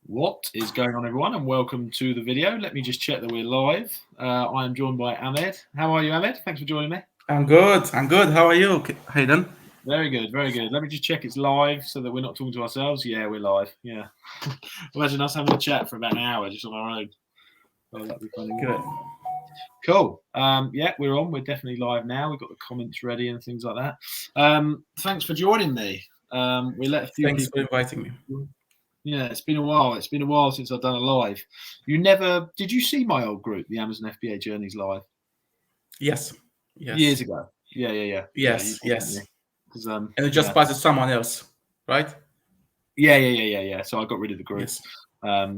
What is going on, everyone, and welcome to the video. Let me just check that we're live. I am joined by Ahmed. How are you, Ahmed? Thanks for joining me. I'm good. How are you, Hayden? Very good, very good. Let me just check it's live so that we're not talking to ourselves. Yeah, we're live. Yeah. Imagine us having a chat for about an hour just on our own. Oh, that'd be funny. Good. Cool. Yeah, we're on. We're definitely live now. We've got the comments ready and things like that. Thanks for joining me. We let a few Thanks people. for inviting me. Yeah, it's been a while. It's been a while since I've done a live. Did you see my old group, the Amazon FBA Journeys live? Yes. Years ago. Yeah. Yes. And it just passed to someone else, right? Yeah. So I got rid of the group. Yes.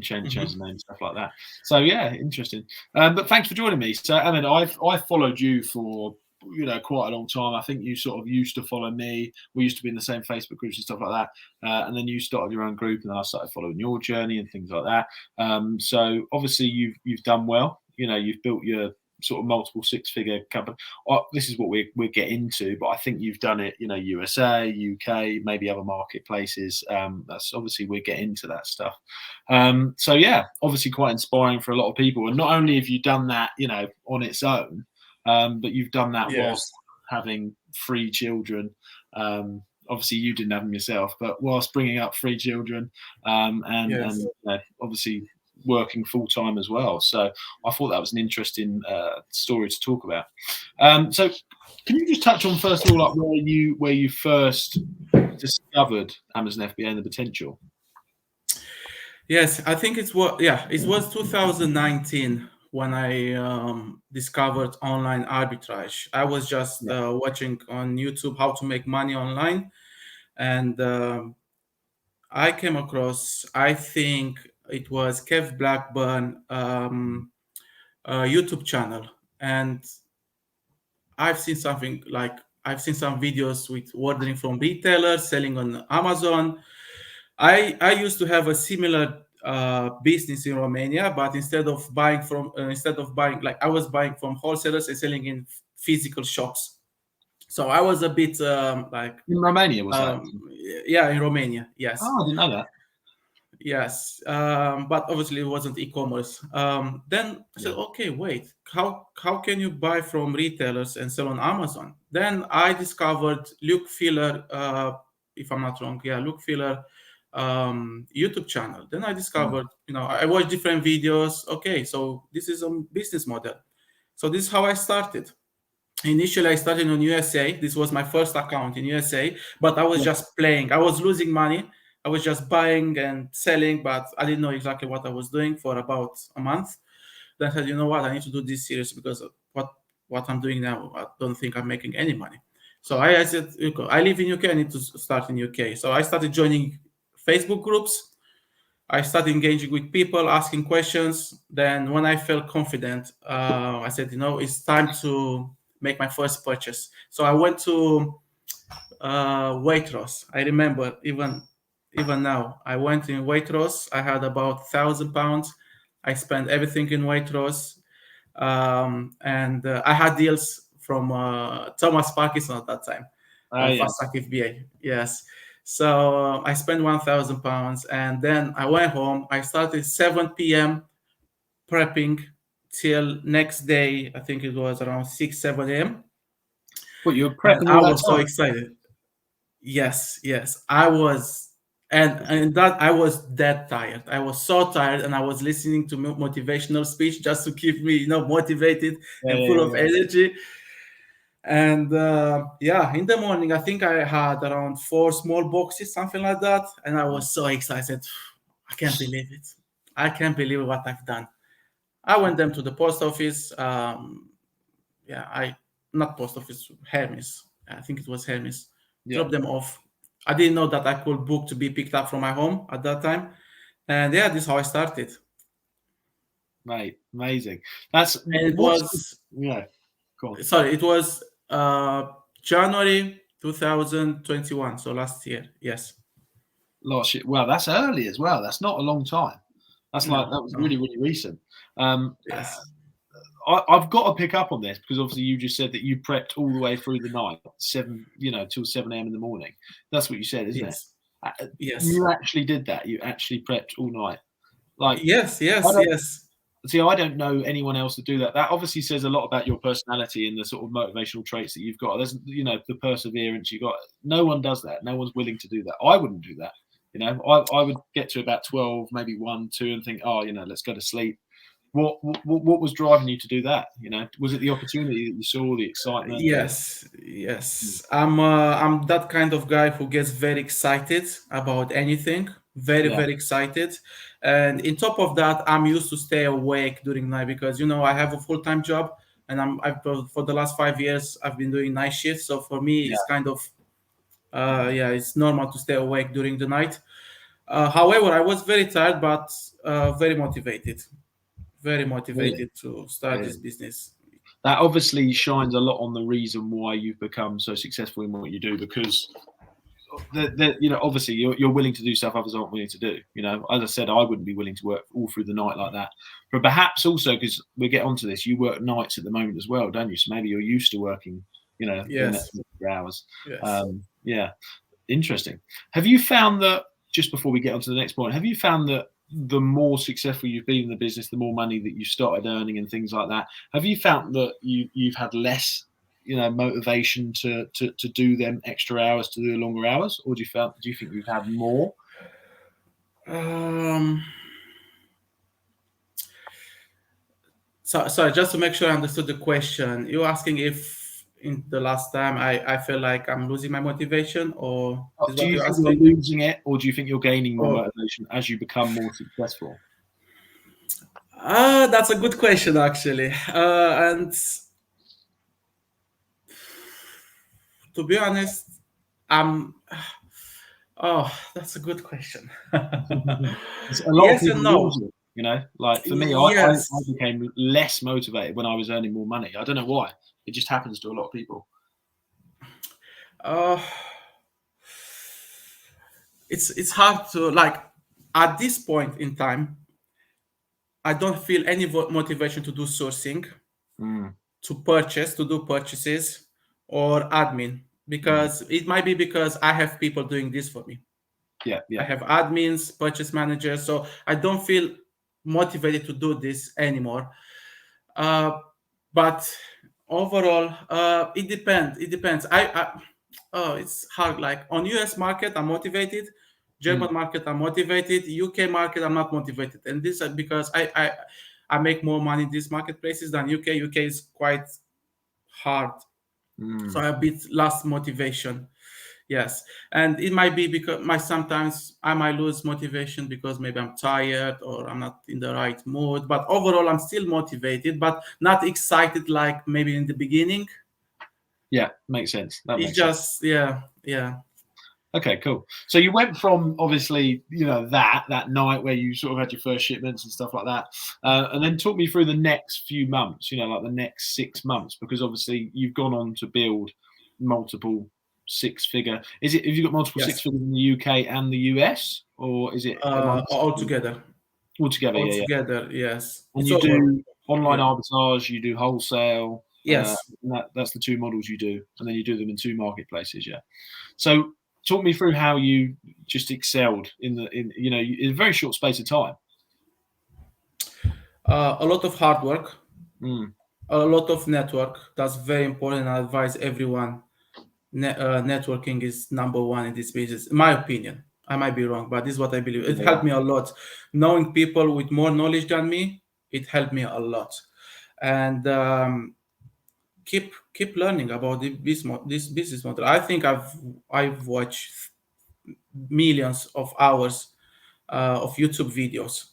Change the name and stuff like that. So yeah, interesting. But thanks for joining me. So I mean, I followed you for quite a long time. I think you sort of used to follow me. We used to be in the same Facebook groups and stuff like that. And then you started your own group, and then I started following your journey and things like that. So obviously you've done well. You've built your sort of multiple six-figure company. This is what we'll get into, but I think you've done it. USA, UK, maybe other marketplaces. That's obviously we'll get into that stuff. So yeah, obviously quite inspiring for a lot of people. And not only have you done that, on its own. But you've done that whilst having 3 children. Obviously, you didn't have them yourself, but whilst bringing up 3 children, and obviously working full time as well. So I thought that was an interesting story to talk about. So can you just touch on first of all, like where you first discovered Amazon FBA and the potential? Yes, I think it was 2019. When I discovered online arbitrage. I was just watching on YouTube how to make money online, and I came across, I think it was Kev Blackburn YouTube channel, and I've seen some videos with ordering from retailers, selling on Amazon. I used to have a similar business in Romania, but instead of buying, I was buying from wholesalers and selling in physical shops. So I was a bit in Romania, was that? Yeah, in Romania, yes. Oh, I didn't know that. Yes, but obviously it wasn't e-commerce. Then I said, okay, wait, how can you buy from retailers and sell on Amazon? Then I discovered Luke Filler, if I'm not wrong, Luke Filler YouTube channel. Then I discovered, I watched different videos. Okay, so this is a business model. So this is how I started. Initially, I started on USA. This was my first account in USA, but I was just playing. I was losing money. I was just buying and selling, but I didn't know exactly what I was doing for about a month. Then I said, you know what, I need to do this serious because of what I'm doing now, I don't think I'm making any money. So I said, I live in UK, I need to start in UK. So I started joining Facebook groups. I started engaging with people, asking questions. Then when I felt confident, I said, it's time to make my first purchase. So I went to Waitrose. I remember even now, I went in Waitrose. I had about £1,000. I spent everything in Waitrose. And I had deals from Thomas Parkinson at that time. Fast Track FBA. Yes. So I spent £1,000, and then I went home. I started 7 p.m. prepping till next day. I think it was around 7 a.m. But you were prepping. I was so excited. Yes, I was, and that I was that tired. I was so tired, and I was listening to motivational speech just to keep me, motivated and full of energy. And in the morning, I think I had around 4 small boxes, something like that. And I was so excited. I can't believe it. I can't believe what I've done. I went them to the post office. Not post office, Hermes. I think it was Hermes. Dropped them off. I didn't know that I could book to be picked up from my home at that time. And this is how I started. Mate, amazing. It was January 2021, so last year. Yes. Last year. Well, that's early as well. That's not a long time. That was really, really recent. Yes. I've got to pick up on this because obviously you just said that you prepped all the way through the night, till 7 a.m. in the morning. That's what you said, isn't it? Yes. You actually did that. You actually prepped all night. Like, Yes, I yes, don't yes. see. I don't know anyone else to do that. That obviously says a lot about your personality and the sort of motivational traits that you've got. There's, the perseverance you got. No one does that. No one's willing to do that. I wouldn't do that. I would get to about 12, maybe 1, 2, and think, oh, let's go to sleep. What was driving you to do that? Was it the opportunity that you saw, the excitement? Yes, yes. I'm that kind of guy who gets very excited about anything, very, Yeah, very excited. And in top of that, I'm used to stay awake during night because I have a full-time job, and I've for the last 5 years I've been doing night shifts. So for me, yeah, it's kind of yeah, it's normal to stay awake during the night. However, I was very tired, but very really. motivated to start Yeah. this business. That obviously shines a lot on the reason why you've become so successful in what you do, because obviously you're willing to do stuff others aren't willing to do. As I said, I wouldn't be willing to work all through the night like that. But perhaps also, because we'll get onto this, you work nights at the moment as well, don't you? So maybe you're used to working, doing that Yes, for hours. yes. Yeah, interesting. Have you found that, just before we get on to the next point, have you found that the more successful you've been in the business, the more money that you started earning and things like that, have you found that you've had less motivation to do them extra hours, to do the longer hours, or do you think you've had more? Um, sorry, just to make sure I understood the question, you're asking if in the last time I feel like I'm losing my motivation, or is Do what you you're think you're asking? losing it, or do you think you're gaining more Oh, motivation as you become more successful? that's a good question, actually. And to be honest, I'm. Oh, that's a good question. A lot of Yes and people no. lose it. Like for me, I Yes. became less motivated when I was earning more money. I don't know why. It just happens to a lot of people. Uh, it's hard to like at this point in time. I don't feel any motivation to do sourcing, Mm, to do purchases, or admin, mm. because it might be because I have people doing this for me. Yeah, I yeah. have admins, purchase managers, so I don't feel motivated to do this anymore. But overall, it depends. It depends. Oh, it's hard. Like on US market, I'm motivated. Mm. German market, I'm motivated. UK market, I'm not motivated. And this is because I make more money in these marketplaces than UK. UK is quite hard, so Mm. I have a bit less motivation. Yes, and it might be because sometimes I might lose motivation because maybe I'm tired or I'm not in the right mood. But overall, I'm still motivated, but not excited like maybe in the beginning. Yeah, makes sense. That It's makes sense. just yeah. Okay, cool. So you went from, obviously, that night where you sort of had your first shipments and stuff like that, and then talk me through the next few months. Like the next 6 months, because obviously you've gone on to build multiple six-figure. Have you got multiple six Yes, figures in the UK and the US, or is it all together, altogether? all Yeah, yeah. together. Yes, And it's you over. do online Yeah. arbitrage, you do wholesale. Yes. And that's the two models you do, and then you do them in two marketplaces. Yeah. So talk me through how you just excelled in a very short space of time. A lot of hard work, Mm, a lot of network. That's very important. I advise everyone. Networking is number one in this business, in my opinion. I might be wrong, but this is what I believe. It yeah. helped me a lot. Knowing people with more knowledge than me, it helped me a lot. And keep learning about this business model. I think I've watched millions of hours of YouTube videos.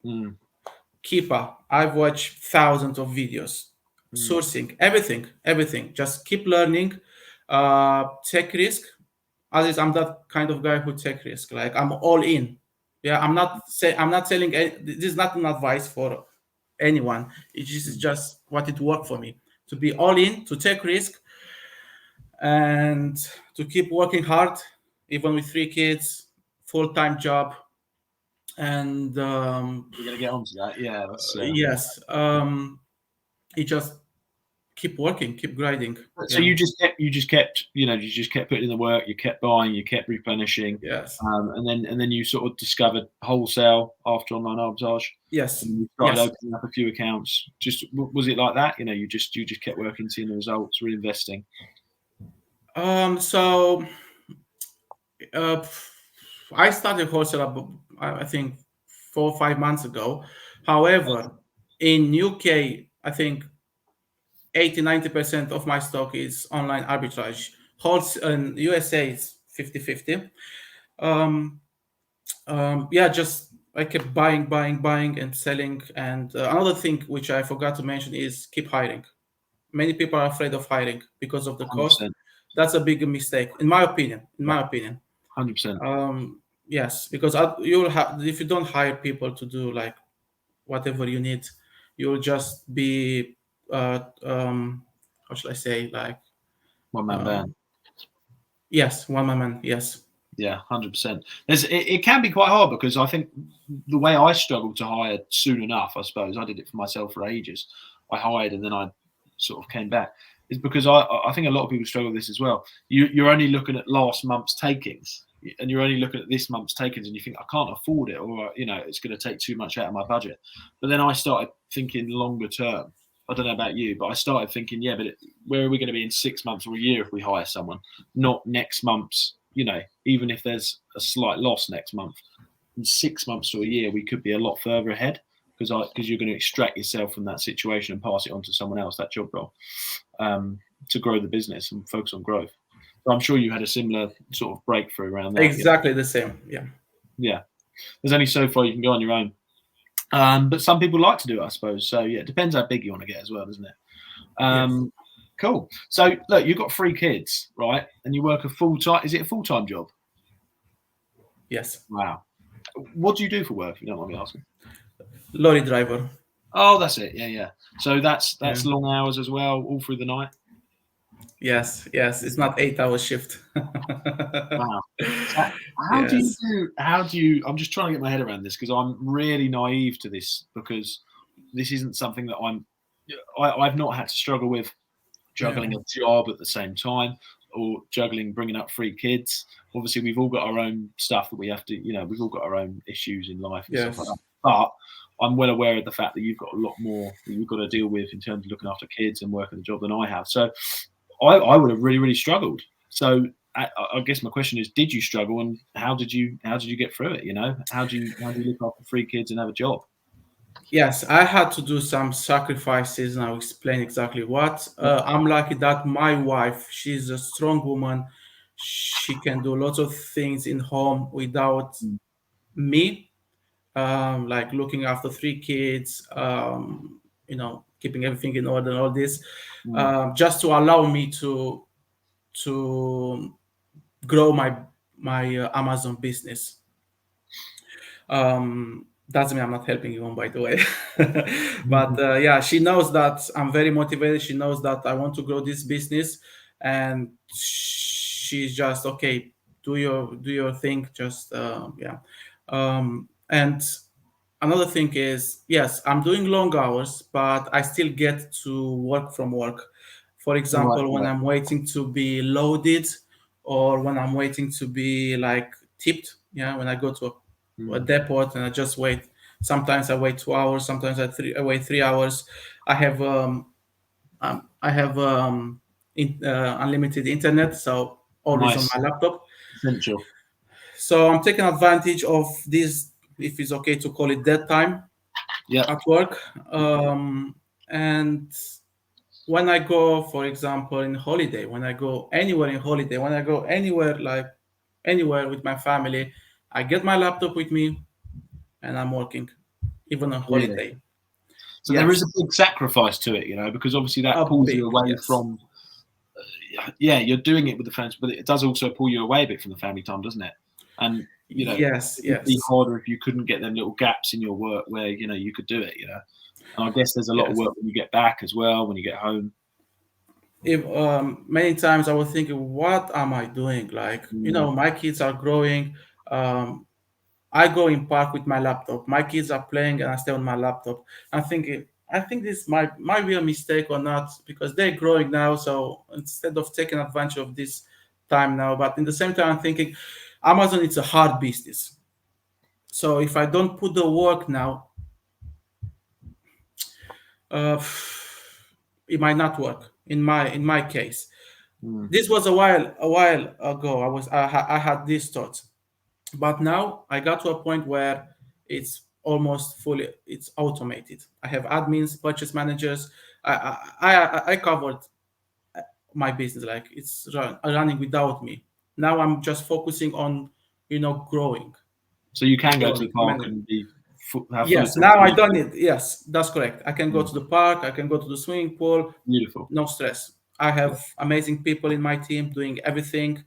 Mm, Keeper, I've watched thousands of videos. mm, Sourcing, everything. Just keep learning. Take risk. As is, I'm that kind of guy who take risk. Like I'm all in. Yeah, I'm not telling. This is not an advice for anyone. mm, Just what it worked for me. To be all in, to take risk, and to keep working hard, even with 3 kids, full-time job, and we're gonna get onto that. Yeah, that's yes, it just keep working, keep grinding. So you just kept putting in the work. You kept buying. You kept replenishing. Yes. And then you sort of discovered wholesale after online arbitrage. Yes. And you started opening up a few accounts. Just was it like that? You just kept working, seeing the results, reinvesting. So I started wholesale, I think 4 or 5 months ago. However, in UK, I think 80-90% of my stock is online arbitrage. Wholesale in USA is 50-50. Just I kept buying and selling. And another thing which I forgot to mention is keep hiring. Many people are afraid of hiring because of the cost. 100%. That's a big mistake, in my opinion. 100%. Yes, because you'll have, if you don't hire people to do like whatever you need, you'll just be how should I say, like One man band. Yes, one man. Yes. Yeah, 100%. It can be quite hard because I think the way I struggled to hire soon enough, I suppose I did it for myself for ages. I hired and then I sort of came back. Is because I think a lot of people struggle with this as well. You're only looking at last month's takings, and you're only looking at this month's takings, and you think I can't afford it, or it's going to take too much out of my budget. But then I started thinking longer term. I don't know about you, but I started thinking, yeah, but where are we going to be in 6 months or a year if we hire someone? Not next month's. Even if there's a slight loss next month, in 6 months to a year, we could be a lot further ahead because you're going to extract yourself from that situation and pass it on to someone else, that job role, to grow the business and focus on growth. So I'm sure you had a similar sort of breakthrough around that. Exactly the same. Yeah. Yeah. There's only so far you can go on your own. But some people like to do it, I suppose. So yeah, it depends how big you want to get as well, doesn't it? Yes. Cool. So look, you've got 3 kids, right? And you work a full-time. Is it a full-time job? Yes. Wow. What do you do for work, if you don't mind me asking? Lorry driver. Oh, that's it. Yeah. So that's long hours as well, all through the night. Yes. It's not 8-hour shift. Wow. So how do you? I'm just trying to get my head around this because I'm really naive to this because this isn't something that I've not had to struggle with juggling a job at the same time or juggling bringing up 3 kids. Obviously, we've all got our own stuff that we have to, we've all got our own issues in life and stuff like that. But I'm well aware of the fact that you've got a lot more that you've got to deal with in terms of looking after kids and working the job than I have. So I would have really, really struggled. So I guess my question is, did you struggle and how did you get through it? How do you look after 3 kids and have a job? Yes, I had to do some sacrifices, and I'll explain exactly what. I'm lucky that my wife, she's a strong woman. She can do lots of things in home without me, like looking after 3 kids, keeping everything in order and all this, just to allow me to grow my Amazon business. Doesn't mean I'm not helping you on, by the way. But she knows that I'm very motivated. She knows that I want to grow this business, and she's just okay. Do your thing. Just And another thing is, yes, I'm doing long hours, but I still get to work from work. For example, when I'm waiting to be loaded, or when I'm waiting to be like tipped. Yeah, when I go to a depot and I just wait. Sometimes I wait 2 hours. Sometimes I wait 3 hours. I have unlimited internet, so always on my laptop. Essential. So I'm taking advantage of this, if it's okay to call it dead time, at work. And when I go, for example, in holiday, when I go anywhere in holiday, when I go anywhere with my family, I get my laptop with me and I'm working, even on holiday. So there is a big sacrifice to it, because obviously that pulls you away from, you're doing it with the friends, but it does also pull you away a bit from the family time, doesn't it? And, it'd be harder if you couldn't get them little gaps in your work where, you could do it, And I guess there's a lot of work when you get back as well, when you get home. If many times I was thinking, what am I doing? Like, my kids are growing. I go in park with my laptop. My kids are playing and I stay on my laptop. I'm thinking, I think this might be a mistake or not, because they're growing now. So instead of taking advantage of this time now, but in the same time, I'm thinking Amazon, it's a hard business. So if I don't put the work now, it might not work in my case. This was a while ago. I had these thoughts, but now I got to a point where it's almost fully it's automated. I have admins, purchase managers. I covered my business, like it's running without me. Now I'm just focusing on growing. So you can go to the Growing, park managing. and have full Yes, now I autonomy. don't need. Yes, that's correct. I can go to the park. I can go to the swimming pool. Beautiful. No stress. I have amazing people in my team doing everything,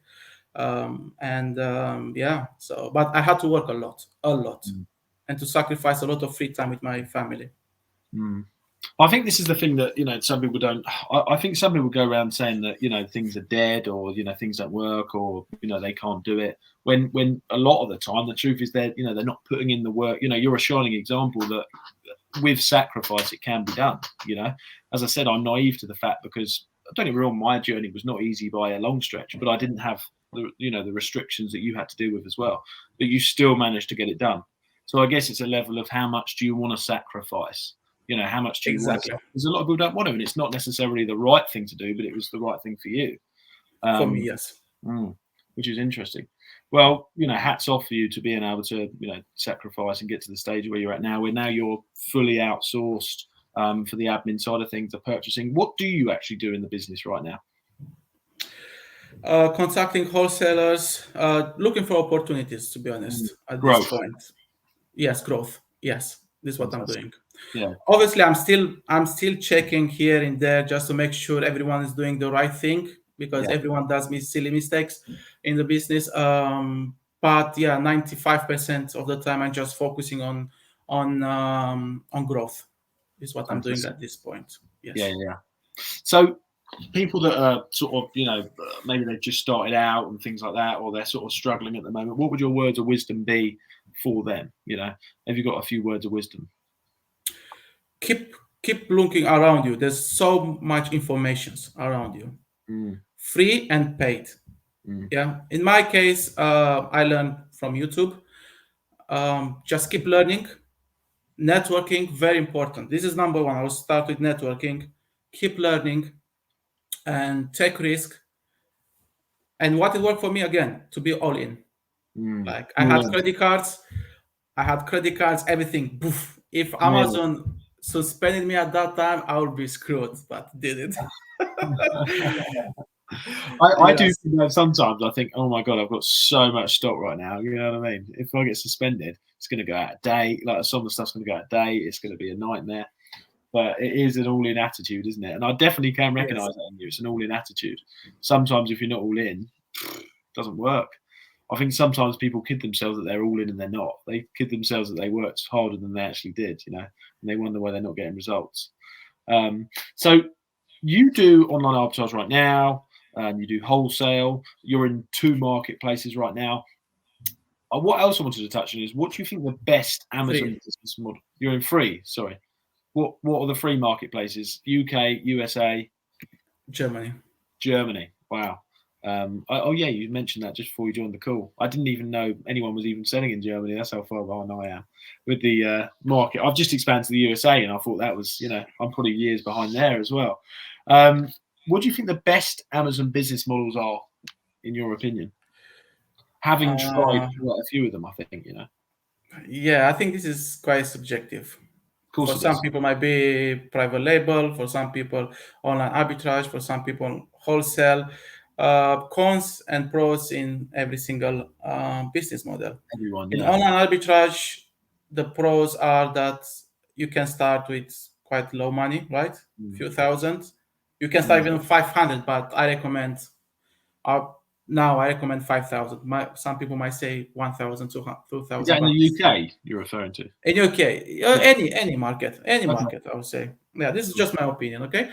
yeah. So, but I had to work a lot, and to sacrifice a lot of free time with my family. I think this is the thing that some people don't. I think some people go around saying that things are dead, or things don't work, or they can't do it. When a lot of the time the truth is they're not putting in the work. You're a shining example that with sacrifice it can be done. As I said, I'm naive to the fact, because don't get me wrong, my journey was not easy by a long stretch, but I didn't have the restrictions that you had to deal with as well. But you still managed to get it done. So I guess it's a level of how much do you want to sacrifice. How much do you want to? Because a lot of people don't want to, and it's not necessarily the right thing to do, but it was the right thing for you. For me, yes. Which is interesting. Well, hats off for you to being able to, sacrifice and get to the stage where you're at now, where now you're fully outsourced for the admin side of things, the purchasing. What do you actually do in the business right now? Contacting wholesalers, looking for opportunities, to be honest, at growth. This point. Yes, growth. Yes, this is what I'm doing. Yeah. Obviously, I'm still checking here and there just to make sure everyone is doing the right thing, because everyone does silly mistakes in the business. But yeah, 95% of the time I'm just focusing on growth. Is what I'm doing at this point. Yes. Yeah. So people that are sort of maybe they've just started out and things like that, or they're sort of struggling at the moment, what would your words of wisdom be for them? Have you got a few words of wisdom? Keep looking around you. There's so much information around you, free and paid. Yeah. In my case, I learned from YouTube. Just keep learning. Networking, very important. This is number one. I will start with networking. Keep learning and take risk. And what it worked for me, again, to be all in. Like I had credit cards, everything. Poof. If Amazon suspended me at that time, I would be screwed, but didn't. I do think that sometimes I think, oh my God, I've got so much stock right now. You know what I mean? If I get suspended, it's going to go out of date. Like some of the stuff's going to go out of date. It's going to be a nightmare. But it is an all-in attitude, isn't it? And I definitely can recognise that in you. It's an all-in attitude. Sometimes if you're not all in, it doesn't work. I think sometimes people kid themselves that they're all in and they're not. They kid themselves that they worked harder than they actually did, and they wonder why they're not getting results. So you do online arbitrage right now. You do wholesale. You're in 2 marketplaces right now. What else I wanted to touch on is, what do you think the best Amazon business model? You're in 3. Sorry. What are the 3 marketplaces? UK, USA, Germany. Wow. You mentioned that just before you joined the call. I didn't even know anyone was even selling in Germany. That's how far behind I am with the market. I've just expanded to the USA, and I thought that was, I'm probably years behind there as well. What do you think the best Amazon business models are, in your opinion? Having tried quite a few of them, I think, Yeah, I think this is quite subjective. For some people might be private label, for some people online arbitrage, for some people wholesale. Cons and pros in every single business model. Everyone, in online arbitrage, the pros are that you can start with quite low money, right? Few thousand. You can start even 500, but I recommend now I recommend 5,000. Some people might say 1,000, 2,000. Is that in the UK you're referring to? In UK, any market, I would say. Yeah, this is just my opinion. Okay,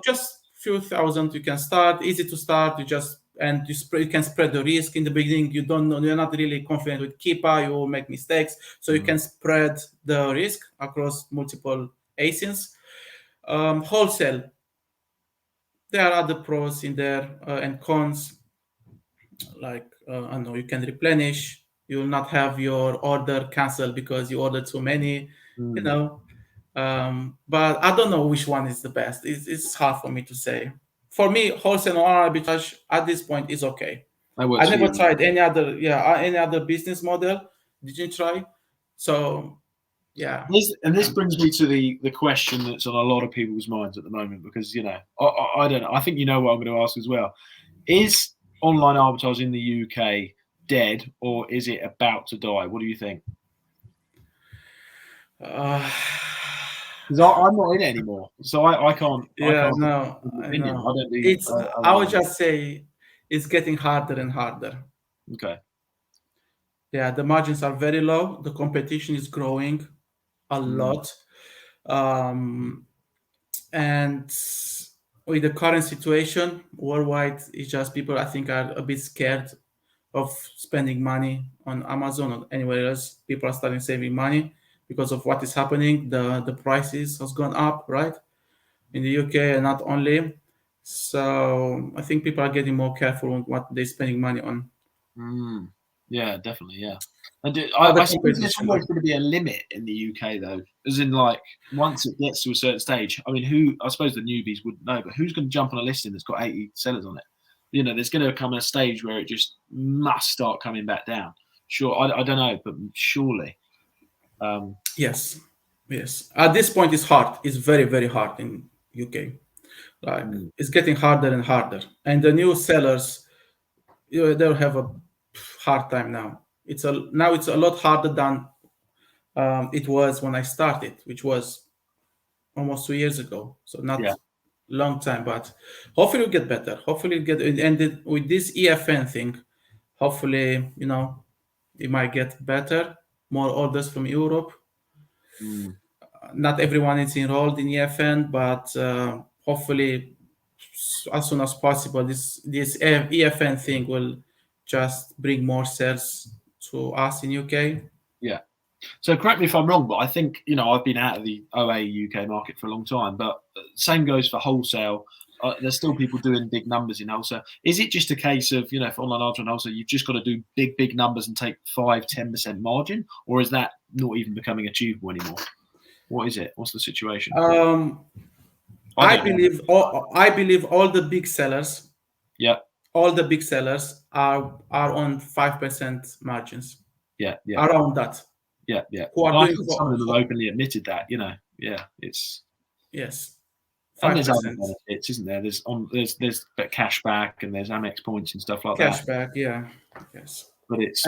just few thousand you can start. Easy to start. You can spread the risk in the beginning. You don't know. You're not really confident with Keepa. You will make mistakes, so you can spread the risk across multiple ASINs. Wholesale, there are other pros in there and cons. Like I don't know, you can replenish. You will not have your order canceled because you ordered too many. You know, but I don't know which one is the best. It's hard for me to say. For me, wholesale or arbitrage at this point is okay. I never tried any other business model. Did you try? So yeah. This brings me to the question that's on a lot of people's minds at the moment, because, you know, I don't know. I think you know what I'm going to ask as well. Is online arbitrage in the UK dead, or is it about to die? What do you think? Because I'm not in it anymore, so I can't. Yeah, I can't no, I opinion. know. I don't do. It's. I would just say it's getting harder and harder. Okay. Yeah, the margins are very low. The competition is growing a lot, and with the current situation worldwide, it's just people I think are a bit scared of spending money on Amazon or anywhere else. People are starting saving money because of what is happening. The prices has gone up, right? In the UK and not only. So I think people are getting more careful on what they're spending money on. Yeah, definitely. Yeah, and I suppose there's always going to be a limit in the UK, though, as in, like, once it gets to a certain stage. I mean, I suppose the newbies wouldn't know, but who's going to jump on a listing that's got 80 sellers on it? You know, there's going to come a stage where it just must start coming back down. Sure, I don't know, but surely. Yes. At this point, it's hard. It's very, very hard in UK. Like it's getting harder and harder, and the new sellers, they'll have a hard time now. It's a lot harder than it was when I started, which was almost 2 years ago. So not long time, but hopefully it'll get better. Hopefully it'll get ended with this EFN thing. Hopefully, you know, it might get better. More orders from Europe. Not everyone is enrolled in EFN, but hopefully, as soon as possible, this EFN thing will just bring more sales to us in UK. Yeah. So correct me if I'm wrong, but I think, you know, I've been out of the OA UK market for a long time, but same goes for wholesale. There's still people doing big numbers in wholesale. Is it just a case of, you know, for online arbitrage and wholesale, you've just got to do big numbers and take 5-10% margin, or is that not even becoming achievable anymore? What is it? What's the situation? I believe all the big sellers. Yeah. All the big sellers are on 5% margins. Yeah. Around that. Yeah. I think some of them have openly admitted that. You know. Yeah. It's. Yes. 5%. And there's other benefits, isn't there? There's cash back and there's Amex points and stuff like that. Cash back, yeah. Yes. But it's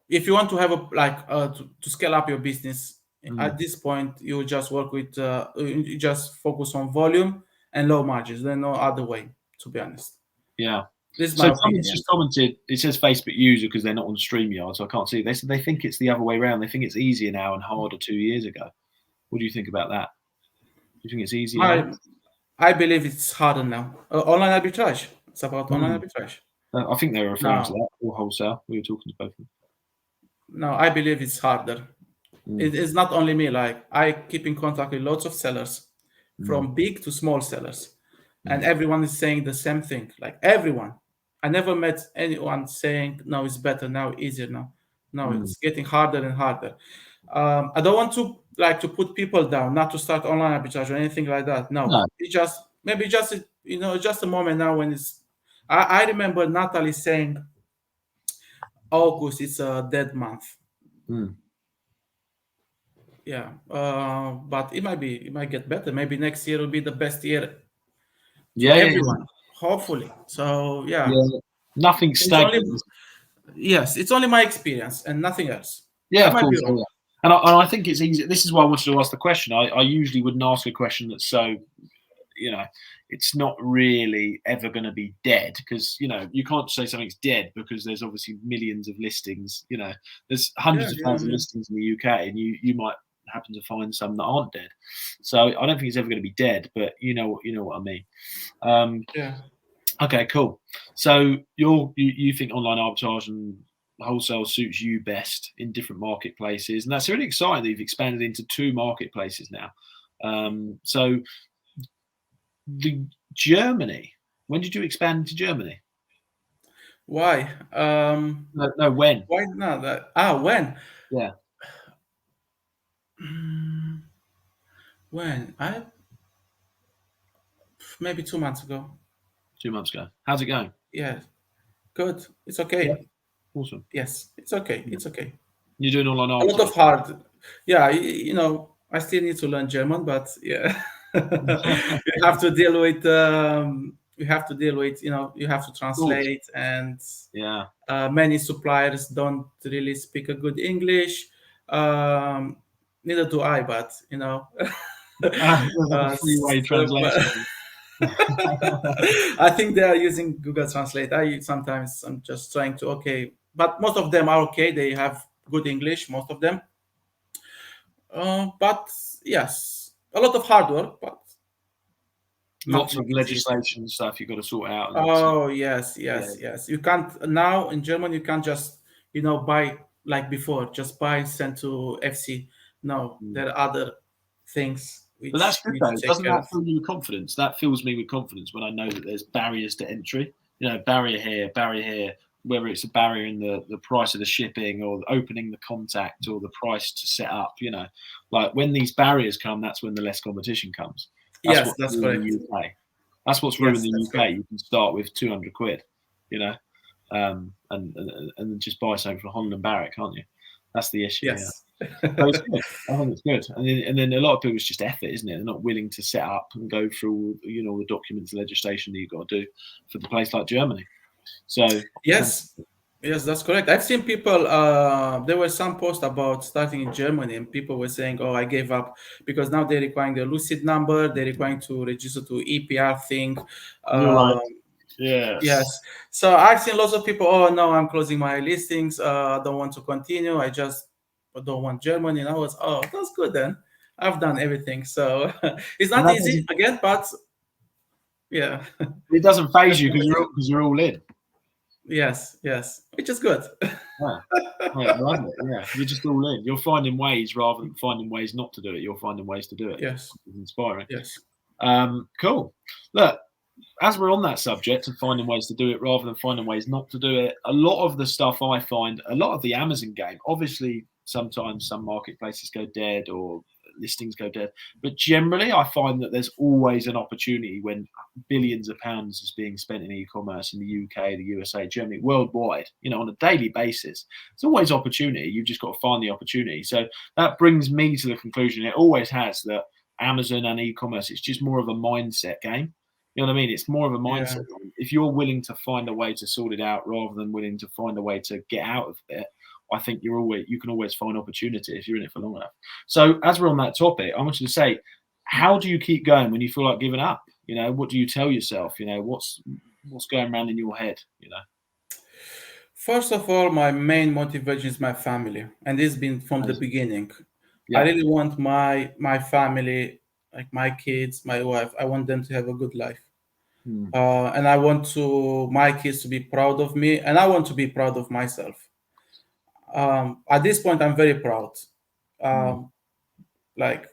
if you want to have to scale up your business at this point, you just work with you just focus on volume and low margins. There's no other way, to be honest. Yeah. This so someone's just commented. It says Facebook user because they're not on StreamYard, so I can't see it. They said they think it's the other way around. They think it's easier now and harder 2 years ago. What do you think about that? Do you think it's easier? I believe it's harder now. Online arbitrage. It's about online arbitrage. I think they were referring to that, or wholesale. We were talking to both of them. No, I believe it's harder. It is not only me. Like, I keep in contact with lots of sellers, from big to small sellers, and everyone is saying the same thing. Like, everyone. I never met anyone saying, no, it's better now, easier now. No, it's getting harder and harder. I don't want to put people down, not to start online arbitrage or anything like that. No. It's just a moment now when it's. I remember Natalie saying, August is a dead month. Yeah, but it might get better. Maybe next year will be the best year for everyone. Hopefully. So yeah. Nothing stagnant. Yes, it's only my experience and nothing else. Yeah, of course. Yeah. And I think it's easy. This is why I wanted to ask the question. I usually wouldn't ask a question that's so, you know, it's not really ever going to be dead, because, you know, you can't say something's dead because there's obviously millions of listings. You know, there's hundreds of thousands of listings in the UK, and you might happen to find some that aren't dead. So I don't think it's ever going to be dead, but you know what I mean. Yeah. Okay, cool. So you think online arbitrage and wholesale suits you best in different marketplaces, and that's really exciting that you've expanded into 2 marketplaces now. So the Germany, when did you expand into Germany? Why? No, when? Why not? When? Yeah, When? Maybe 2 months ago. 2 months ago. How's it going? Yeah, good. It's Yeah, okay. awesome. Yes, it's okay. Yeah. It's okay. You're doing all A lot on of hard. Yeah, I still need to learn German, but yeah, outsourcing. you have to deal with. You have to deal with. You have to Cool. translate, and Yeah. many suppliers don't really speak a good English. Um, Neither do I, but There's like a three-way translation. I think they are using Google Translate. I'm just trying to but most of them are okay. They have good English, most of them. But yes, a lot of hard work, but Lots of nothing is easy. legislation and stuff you've got to sort out. And Oh yes, yeah. yes, yes. You can't now in German. You can't just buy like before. Just buy and send to FC. No, there are other things But that's which you good need though. to take Doesn't care that of. fill you with confidence? That fills me with confidence when I know that there's barriers to entry. Barrier here, whether it's a barrier in the price of the shipping or opening the contact or the price to set up, like when these barriers come, that's when the less competition comes. That's Yes, what's that's ruined the correct. UK. That's what's ruined Yes, the that's UK. correct. You can start with 200 quid, and just buy something from Holland and Barrett, can't you? That's the issue. Yeah. Yes. So it's good. I think it's good. And then a lot of people, it's just effort, isn't it? They're not willing to set up and go through, all the documents, legislation that you've got to do for the place like Germany. So Yes, yes, that's correct. I've seen people. There were some posts about starting in Germany, and people were saying, "Oh, I gave up because now they're requiring the lucid number. They're requiring to register to EPR thing." you're like, Um, yes. yes. So I've seen lots of people. Oh no, I'm closing my listings. I don't want to continue. I just don't want Germany. And I was, oh, that's good then. I've done everything. So it's And not easy again, but yeah. it doesn't phase you because you're all in. Yes, yes, which is good. Yeah. Yeah, I love it. Yeah, you're just all in. You're finding ways rather than finding ways not to do it. You're finding ways to do it. Yes, It's inspiring. yes. Cool. Look, as we're on that subject of finding ways to do it rather than finding ways not to do it, a lot of the stuff I find, a lot of the Amazon game, obviously sometimes some marketplaces go dead or listings go dead, but generally I find that there's always an opportunity when billions of pounds is being spent in e-commerce in the UK, the USA, Germany, worldwide, on a daily basis. There's always opportunity. You've just got to find the opportunity. So that brings me to the conclusion, it always has, that Amazon and e-commerce, it's just more of a mindset game. You know what I mean? It's more of a mindset. Yeah. If you're willing to find a way to sort it out rather than willing to find a way to get out of it, I think you can always find opportunity if you're in it for long enough. So as we're on that topic, I want you to say, how do you keep going when you feel like giving up? What do you tell yourself? What's going around in your head? First of all, my main motivation is my family, and this has been from the beginning. I Yeah. really want my family, like my kids, my wife. I want them to have a good life, and I want my kids to be proud of me, and I want to be proud of myself. At this point, I'm very proud. Like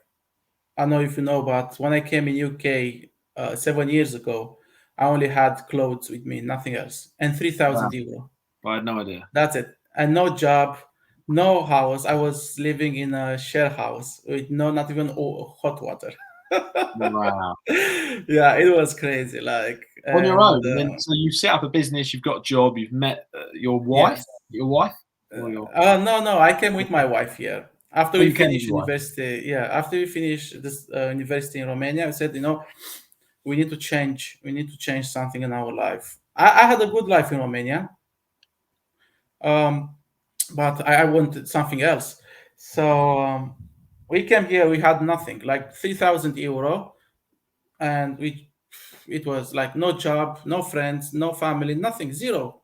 I don't know if you know, but when I came in UK 7 years ago, I only had clothes with me, nothing else, and Wow. €3,000. I had no idea. That's it. And no job, no house. I was living in a share house with not even hot water. Wow. Yeah, it was crazy. Like, On your and own, and then so you've set up a business, you've got a job, you've met your wife, yes. or your. No, I came with my wife here. After Oh, we you came with finished your wife. university, yeah, after we finished this university in Romania, I said, we need to change. We need to change something in our life. I had a good life in Romania, but I wanted something else. So we came here. We had nothing, like €3,000, and it was like no job, no friends, no family, nothing, zero.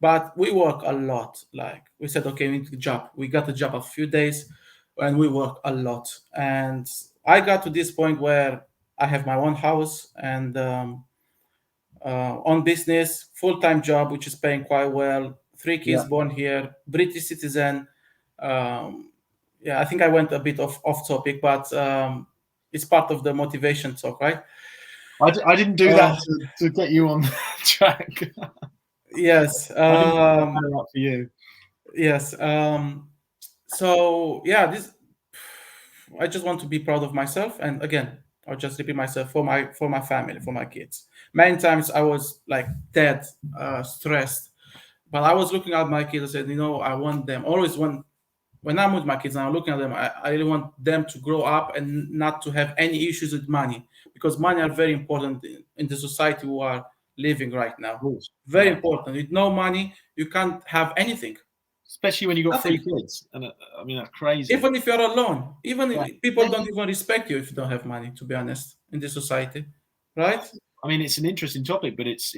But we work a lot. Like we said, okay, we need a job. We got a job a few days, and we work a lot. And I got to this point where I have my own house and own business, full-time job, which is paying quite well, 3 kids born here, British citizen. I think I went a bit off topic, but it's part of the motivation talk, right? I didn't do that to get you on track. Yes. I didn't put that up for you. Yes. So yeah, I just want to be proud of myself, and again, I'll just repeat myself for my family, for my kids. Many times I was like dead, stressed, but I was looking at my kids and said, I want them. Always when I'm with my kids and I'm looking at them, I really want them to grow up and not to have any issues with money, because money are very important in the society we are living right now. Very important. With no money, you can't have anything. Especially when you've got 3 kids. And I mean, that's crazy. Even if you're alone, people don't even respect you if you don't have money, to be honest, in this society, right? I mean, it's an interesting topic, but it's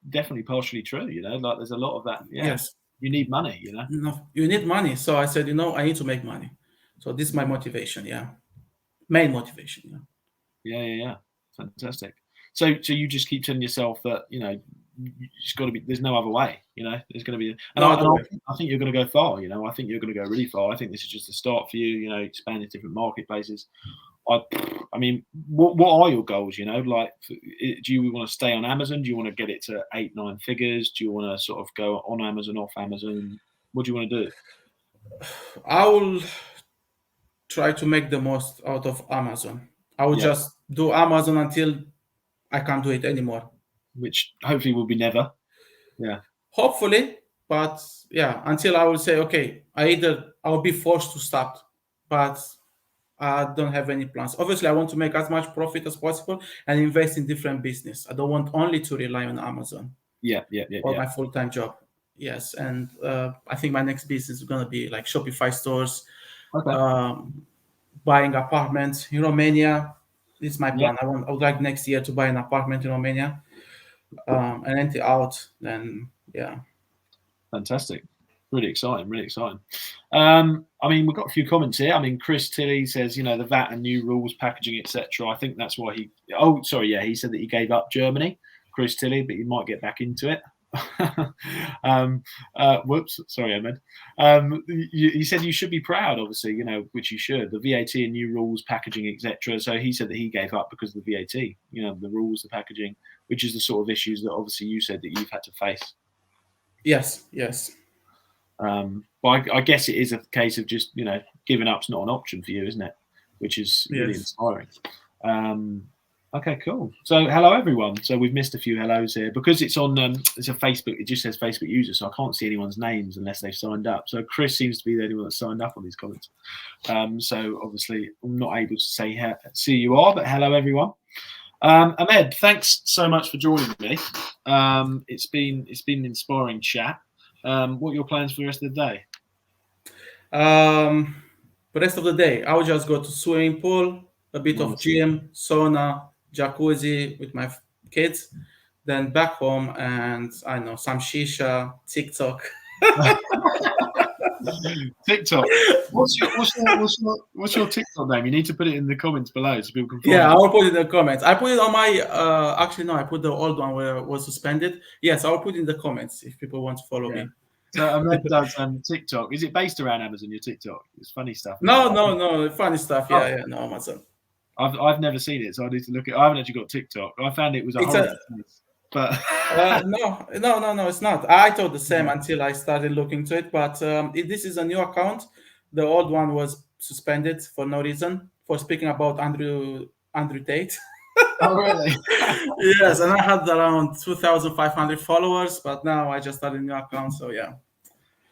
definitely partially true, like there's a lot of that. Yeah. Yes. You need money, No, you need money. So I said, I need to make money. So this is my motivation, main motivation, Yeah. Fantastic. So you just keep telling yourself that, it's got to be, there's no other way, there's going to be, and I think you're going to go far, I think you're going to go really far. I think this is just the start for you, expand into different marketplaces. I mean, what are your goals, like, do you want to stay on Amazon? Do you want to get it to 8-9 figures? Do you want to sort of go on Amazon, off Amazon? What do you want to do? I will try to make the most out of Amazon. I will just do Amazon until I can't do it anymore. Which hopefully will be never. Yeah. Hopefully, but until I will say, okay, I'll be forced to stop, but I don't have any plans. Obviously, I want to make as much profit as possible and invest in different business. I don't want only to rely on Amazon. Or my full-time job. Yes, and I think my next business is going to be like Shopify stores, buying apartments in Romania. This is my plan. I would like next year to buy an apartment in Romania and rent it out. Then, Fantastic. Really exciting. I mean, we've got a few comments here. I mean, Chris Tilley says, the VAT and new rules, packaging, etc. I think that's why he said that he gave up Germany, Chris Tilley, but he might get back into it. Whoops, sorry, Ahmed. He said you should be proud, obviously, which you should. The VAT and new rules, packaging, etc. So he said that he gave up because of the VAT, the rules, the packaging, which is the sort of issues that obviously you said that you've had to face. Yes. But I guess it is a case of just, giving up's not an option for you, isn't it? Which is really inspiring. Okay, cool. So hello, everyone. So we've missed a few hellos here because it's on, it's a Facebook. It just says Facebook user, so I can't see anyone's names unless they've signed up. So Chris seems to be the only one that signed up on these comments. So obviously I'm not able to say who you are, but hello, everyone. Ahmed, thanks so much for joining me. It's been an inspiring chat. What are your plans for the rest of the day? The rest of the day, I'll just go to swimming pool, a bit of gym, sauna, jacuzzi with my kids, then back home and I know some shisha, TikTok. TikTok. What's your TikTok name? You need to put it in the comments below so people can follow. Yeah, I'll put it in the comments. I put it on my actually no, I put the old one where it was suspended. Yes, I'll put it in the comments if people want to follow me. So Ahmed does TikTok. Is it based around Amazon, your TikTok? It's funny stuff. No, funny stuff. Yeah, no, Amazon. I've never seen it, so I need to look at it. I haven't actually got TikTok. I found it was a horrible place. But no, it's not. I thought the same until I started looking to it. But this is a new account. The old one was suspended for no reason for speaking about Andrew Tate. Oh, really? Yes, and I had around 2,500 followers, but now I just started a new account. So yeah.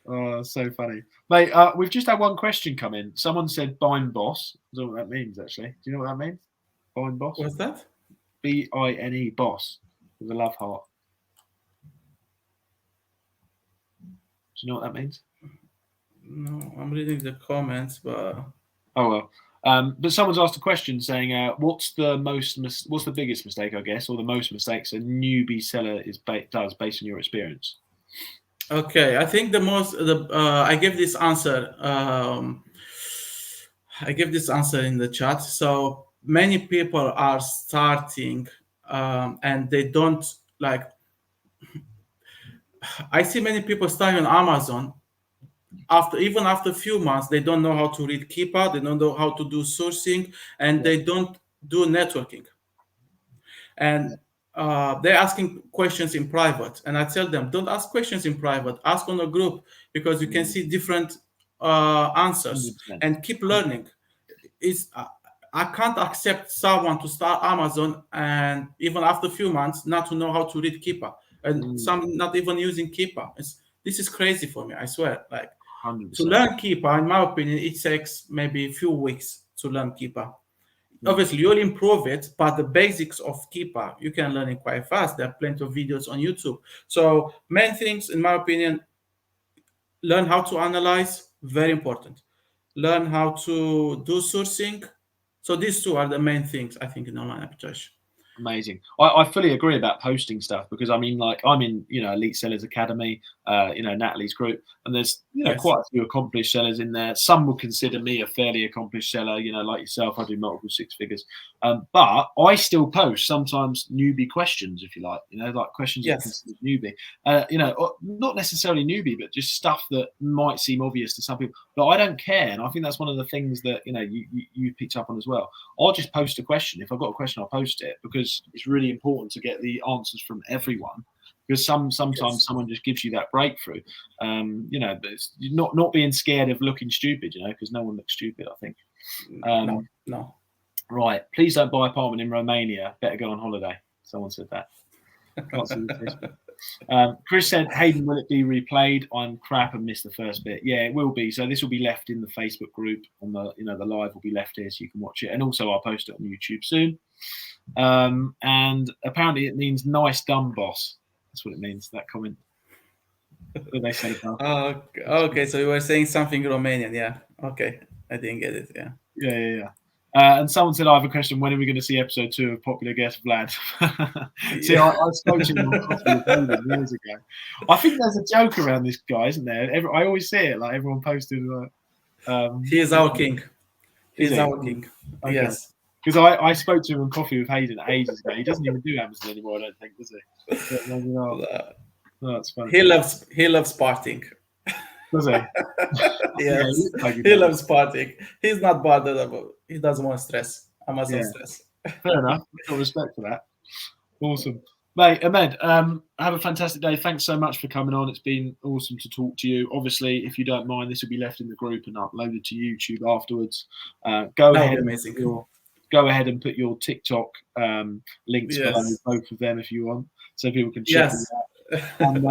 Oh, so funny, mate. We've just had one question come in. Someone said "Bine Boss." I don't know what that means. Actually, do you know what that means? Bine Boss. What's that? BINE Boss with a love heart. Do you know what that means? No, I'm reading the comments, but oh well. But someone's asked a question saying, "What's the biggest mistake, I guess, or the most mistakes a newbie seller does based on your experience?" Okay, I think I gave this answer. I gave this answer in the chat. So many people are starting and they don't like. I see many people starting on Amazon. Even after a few months, they don't know how to read Keepa, they don't know how to do sourcing, and they don't do networking. And they're asking questions in private, and I tell them, don't ask questions in private, ask on a group, because you can see different answers 100%. and keep learning. I can't accept someone to start Amazon and even after a few months not to know how to read Keepa, and some not even using Keepa. This is crazy for me, I swear. Like, 100%. to learn Keepa, in my opinion, it takes maybe a few weeks to learn Keepa. Obviously, you'll improve it, but the basics of Keepa, you can learn it quite fast. There are plenty of videos on YouTube. So main things, in my opinion, learn how to analyze, very important. Learn how to do sourcing. So these two are the main things, I think, in online arbitrage. Amazing. I fully agree about posting stuff, because I mean, like, I'm in, Elite Sellers Academy, Natalie's group, and there's, Yes. quite a few accomplished sellers in there. Some would consider me a fairly accomplished seller, like yourself. I do multiple six figures, but I still post sometimes newbie questions, if you like, like questions that are considered newbie, not necessarily newbie, but just stuff that might seem obvious to some people, but I don't care. And I think that's one of the things that, you picked up on as well. I'll just post a question. If I've got a question, I'll post it, because it's really important to get the answers from everyone, because sometimes someone just gives you that breakthrough. But it's not being scared of looking stupid, because no one looks stupid, I think. No. Right. Please don't buy an apartment in Romania. Better go on holiday. Someone said that. Can't see the Facebook. Chris said, Hayden, will it be replayed? I'm crap and missed the first bit. Yeah, it will be. So this will be left in the Facebook group, on the the live will be left here, so you can watch it. And also I'll post it on YouTube soon. And apparently it means nice done, boss. That's what it means, that comment. What did they say? Okay, so you were saying something Romanian. Yeah. Okay. I didn't get it. Yeah. Yeah. And someone said, I have a question. When are we going to see episode 2 of Popular Guest Vlad? See, I spoke to him on Coffee with Hayden years ago. I think there's a joke around this guy, isn't there? I always see it, like everyone posted. He is our king. He's our king. Okay. Yes. Because I spoke to him on Coffee with Hayden ages ago. He doesn't even do Amazon anymore, I don't think, does he? No, that's funny. He loves partying. Does he? Yes. He loves partying. He's not bothered about. He doesn't want stress. Amazon stress. Fair enough. Got respect for that. Awesome. Mate, Ahmed, have a fantastic day. Thanks so much for coming on. It's been awesome to talk to you. Obviously, if you don't mind, this will be left in the group and uploaded to YouTube afterwards. Go ahead and put your TikTok links below, both of them, if you want, so people can check it out. And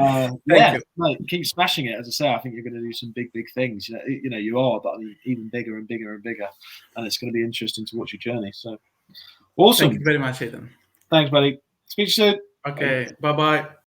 mate, keep smashing it. As I say, I think you're going to do some big things. You are, but I mean, even bigger and bigger and bigger. And it's going to be interesting to watch your journey. So awesome. Thank you very much, Hayden. Thanks, buddy. Speak to you soon. Okay. Bye-bye.